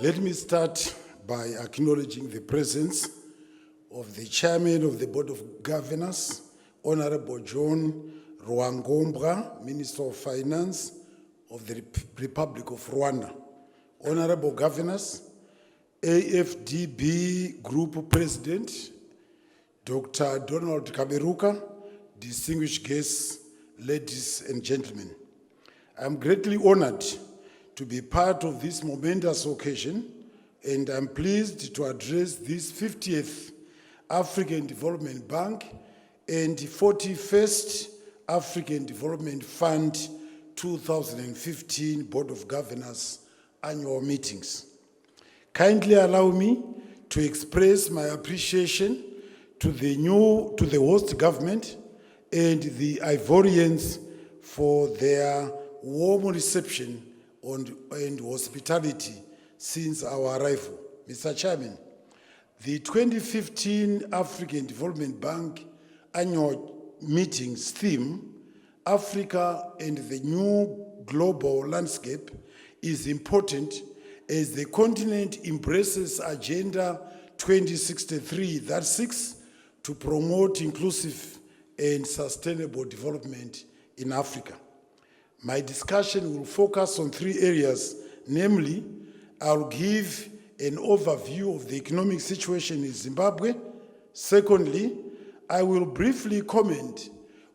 Let me start by acknowledging the presence of the Chairman of the Board of Governors, Honorable John Rwangombwa, Minister of Finance of the Republic of Rwanda. Honorable Governors, AFDB Group President, Dr. Donald Kaberuka, distinguished guests, ladies and gentlemen. I'm greatly honored to be part of this momentous occasion, and I'm pleased to address this 50th African Development Bank and 41st African Development Fund 2015 Board of Governors annual meetings. Kindly allow me to express my appreciation to the host government and the Ivorians for their warm reception and hospitality since our arrival. Mr. Chairman, the 2015 African Development Bank annual meetings theme, Africa and the New Global Landscape, is important as the continent embraces Agenda 2063 that seeks to promote inclusive and sustainable development in Africa. My discussion will focus on three areas, namely, I'll give an overview of the economic situation in Zimbabwe. Secondly, I will briefly comment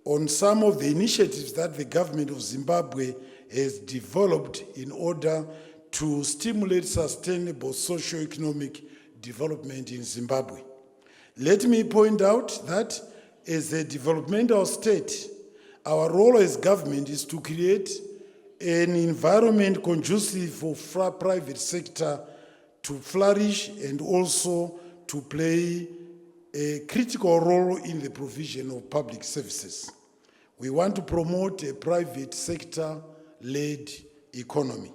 on some of the initiatives that the government of Zimbabwe has developed in order to stimulate sustainable socio-economic development in Zimbabwe. Let me point out that as a developmental state, our role as government is to create an environment conducive for private sector to flourish and also to play a critical role in the provision of public services. We want to promote a private sector-led economy.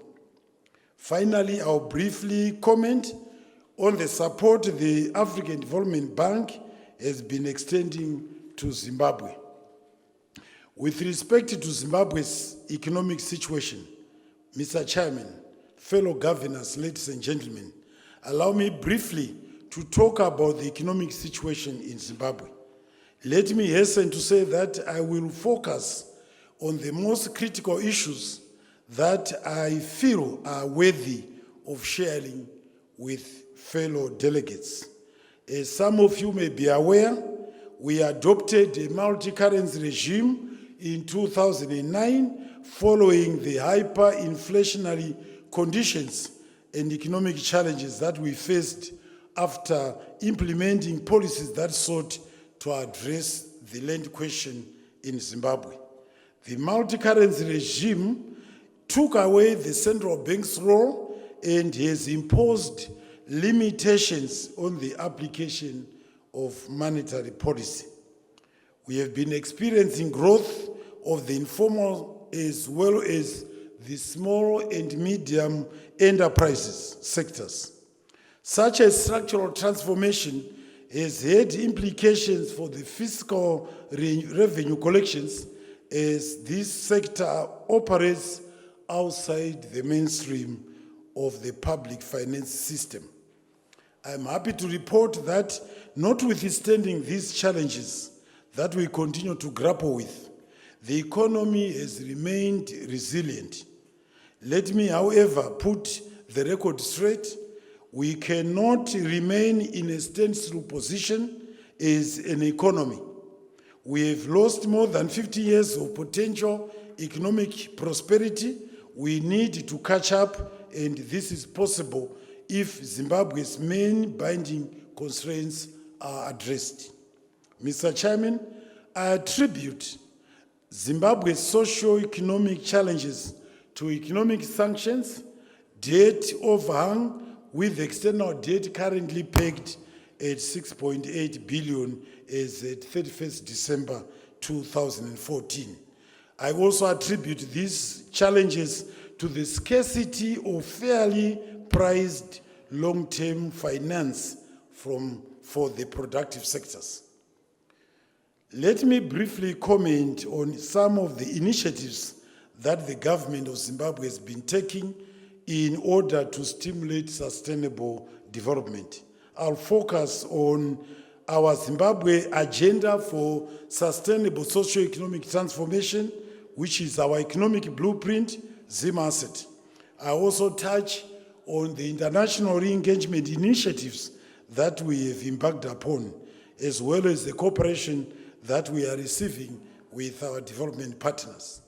Finally, I'll briefly comment on the support the African Development Bank has been extending to Zimbabwe. With respect to Zimbabwe's economic situation, Mr. Chairman, fellow governors, ladies and gentlemen, allow me briefly to talk about the economic situation in Zimbabwe. Let me hasten to say that I will focus on the most critical issues that I feel are worthy of sharing with fellow delegates. As some of you may be aware, we adopted a multi-currency regime in 2009 following the hyperinflationary conditions and economic challenges that we faced after implementing policies that sought to address the land question in Zimbabwe. The multi-currency regime took away the central bank's role and has imposed limitations on the application of monetary policy. We have been experiencing growth of the informal as well as the small and medium enterprises sectors. Such a structural transformation has had implications for the fiscal revenue collections as this sector operates outside the mainstream of the public finance system. I'm happy to report that notwithstanding these challenges that we continue to grapple with, the economy has remained resilient. Let me, however, put the record straight. We cannot remain in a standstill position as an economy. We have lost more than 50 years of potential economic prosperity. We need to catch up, and this is possible if Zimbabwe's main binding constraints are addressed. Mr. Chairman, I attribute Zimbabwe's socio-economic challenges to economic sanctions, debt overhang, with external debt currently pegged at 6.8 billion as at 31st December 2014. I also attribute these challenges to the scarcity of fairly priced long-term finance for the productive sectors. Let me briefly comment on some of the initiatives that the government of Zimbabwe has been taking in order to stimulate sustainable development. I'll focus on our Zimbabwe agenda for sustainable socio-economic transformation, which is our economic blueprint, ZimAsset. I also touch on the international re-engagement initiatives that we have embarked upon, as well as the cooperation that we are receiving with our development partners.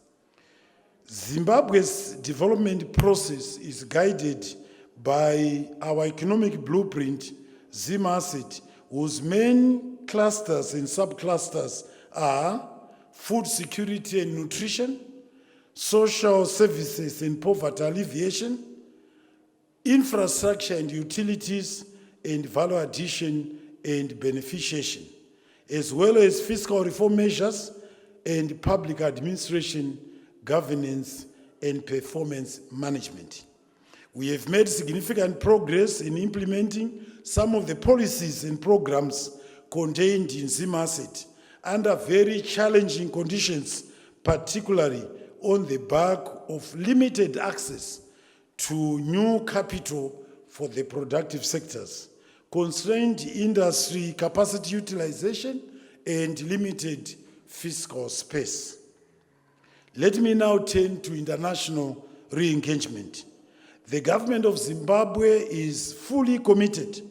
Zimbabwe's development process is guided by our economic blueprint, ZimAsset, whose main clusters and subclusters are food security and nutrition, social services and poverty alleviation, infrastructure and utilities, and value addition and beneficiation, as well as fiscal reform measures and public administration, governance, and performance management. We have made significant progress in implementing some of the policies and programs contained in ZimAsset under very challenging conditions, particularly on the back of limited access to new capital for the productive sectors, constrained industry capacity utilization, and limited fiscal space. Let me now turn to international re-engagement. The government of Zimbabwe is fully committed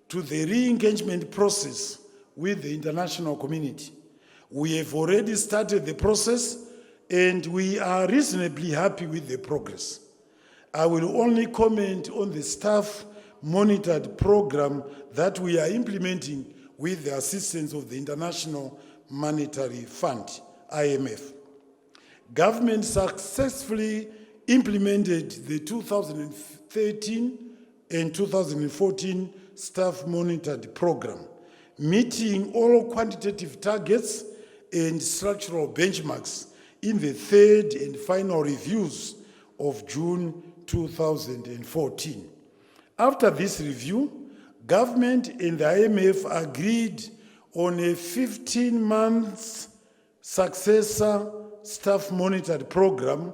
to the re-engagement process with the international community. We have already started the process and we are reasonably happy with the progress. I will only comment on the staff-monitored program that we are implementing with the assistance of the International Monetary Fund, IMF. Government successfully implemented the 2013 and 2014 staff-monitored program, meeting all quantitative targets and structural benchmarks in the third and final reviews of June 2014. After this review, government and the IMF agreed on a 15-month successor staff-monitored program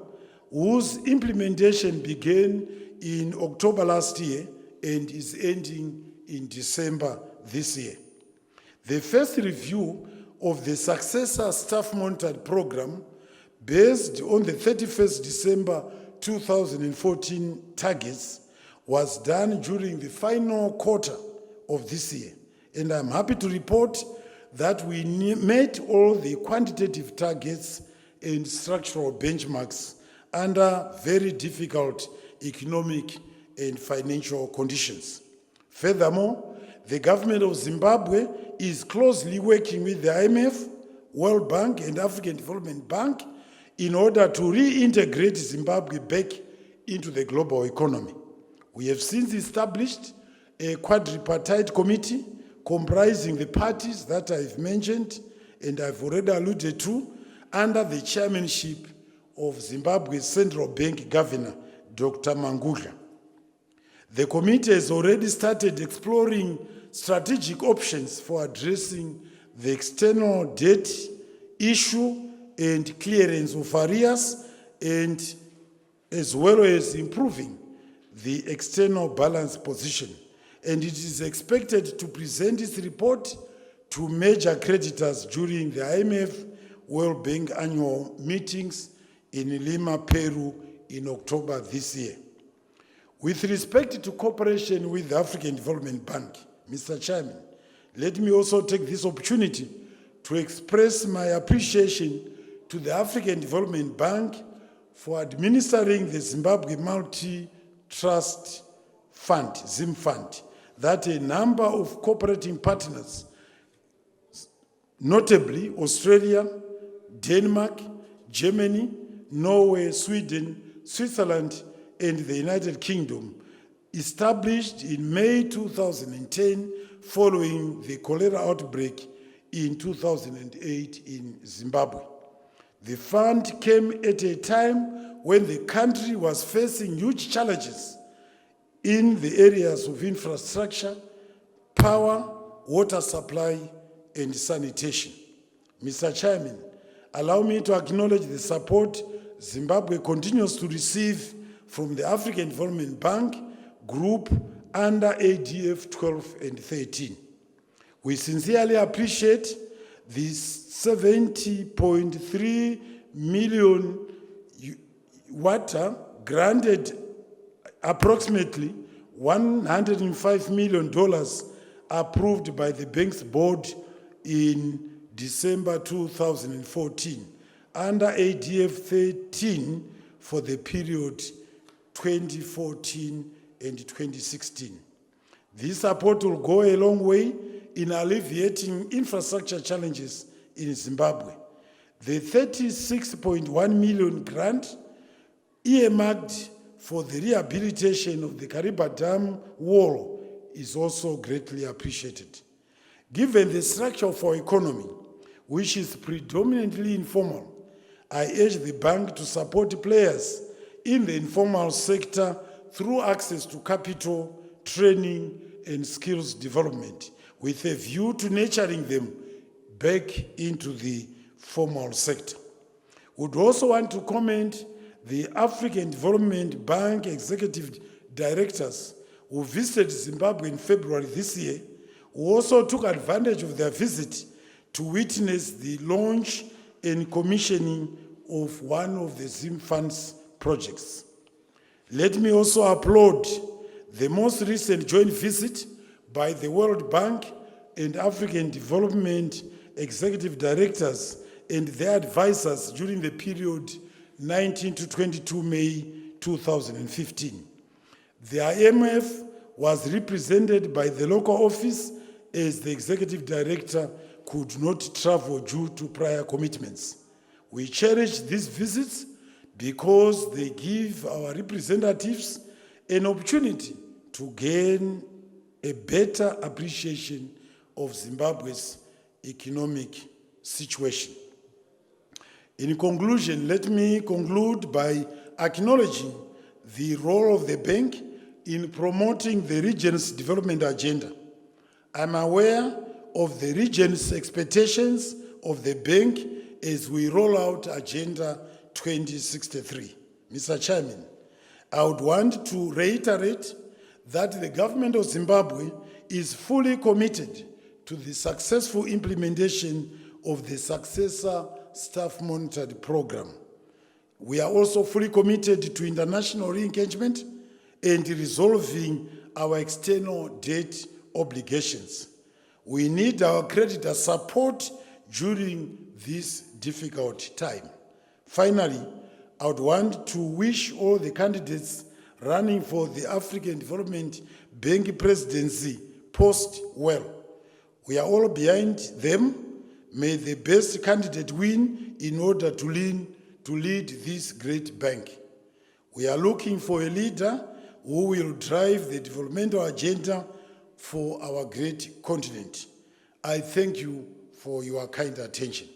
whose implementation began in October last year and is ending in December this year. The first review of the successor staff-monitored program, based on the 31st December 2014 targets, was done during the final quarter of this year. And I'm happy to report that we met all the quantitative targets and structural benchmarks under very difficult economic and financial conditions. Furthermore, the government of Zimbabwe is closely working with the IMF, World Bank, and African Development Bank in order to reintegrate Zimbabwe back into the global economy. We have since established a quadripartite committee comprising the parties that I've mentioned and I've already alluded to, under the chairmanship of Zimbabwe's Central Bank Governor, Dr. Mangudla. The committee has already started exploring strategic options for addressing the external debt issue and clearance of arrears, and as well as improving the external balance position. And it is expected to present its report to major creditors during the IMF World Bank annual meetings in Lima, Peru in October this year. With respect to cooperation with the African Development Bank, Mr. Chairman, let me also take this opportunity to express my appreciation to the African Development Bank for administering the Zimbabwe Multi-Trust Fund, ZIM Fund, that a number of cooperating partners, notably Australia, Denmark, Germany, Norway, Sweden, Switzerland, and the United Kingdom, established in May 2010 following the cholera outbreak in 2008 in Zimbabwe. The fund came at a time when the country was facing huge challenges in the areas of infrastructure, power, water supply, and sanitation. Mr. Chairman, allow me to acknowledge the support Zimbabwe continues to receive from the African Development Bank Group under ADF 12 and 13. We sincerely appreciate the 70.3 million water granted approximately $105 million approved by the bank's board in December 2014 under ADF 13 for the period 2014 and 2016. This support will go a long way in alleviating infrastructure challenges in Zimbabwe. The 36.1 million grant earmarked for the rehabilitation of the Kariba Dam wall is also greatly appreciated. Given the structure of our economy, which is predominantly informal, I urge the bank to support players in the informal sector through access to capital, training, and skills development, with a view to nurturing them back into the formal sector. Would also want to commend the African Development Bank executive directors who visited Zimbabwe in February this year, who also took advantage of their visit to witness the launch and commissioning of one of the Zim Fund's projects. Let me also applaud the most recent joint visit by the World Bank and African Development Executive Directors and their advisors during the period 19 to 22 May 2015. The IMF was represented by the local office as the executive director could not travel due to prior commitments. We cherish these visits because they give our representatives an opportunity to gain a better appreciation of Zimbabwe's economic situation. In conclusion, let me conclude by acknowledging the role of the bank in promoting the region's development agenda. I'm aware of the region's expectations of the bank as we roll out Agenda 2063. Mr. Chairman, I would want to reiterate that the government of Zimbabwe is fully committed to the successful implementation of the successor staff monitored program. We are also fully committed to international re-engagement and resolving our external debt obligations. We need our creditor support during this difficult time. Finally, I would want to wish all the candidates running for the African Development Bank presidency post well. We are all behind them. May the best candidate win in order to lead this great bank. We are looking for a leader who will drive the developmental agenda for our great continent. I thank you for your kind attention.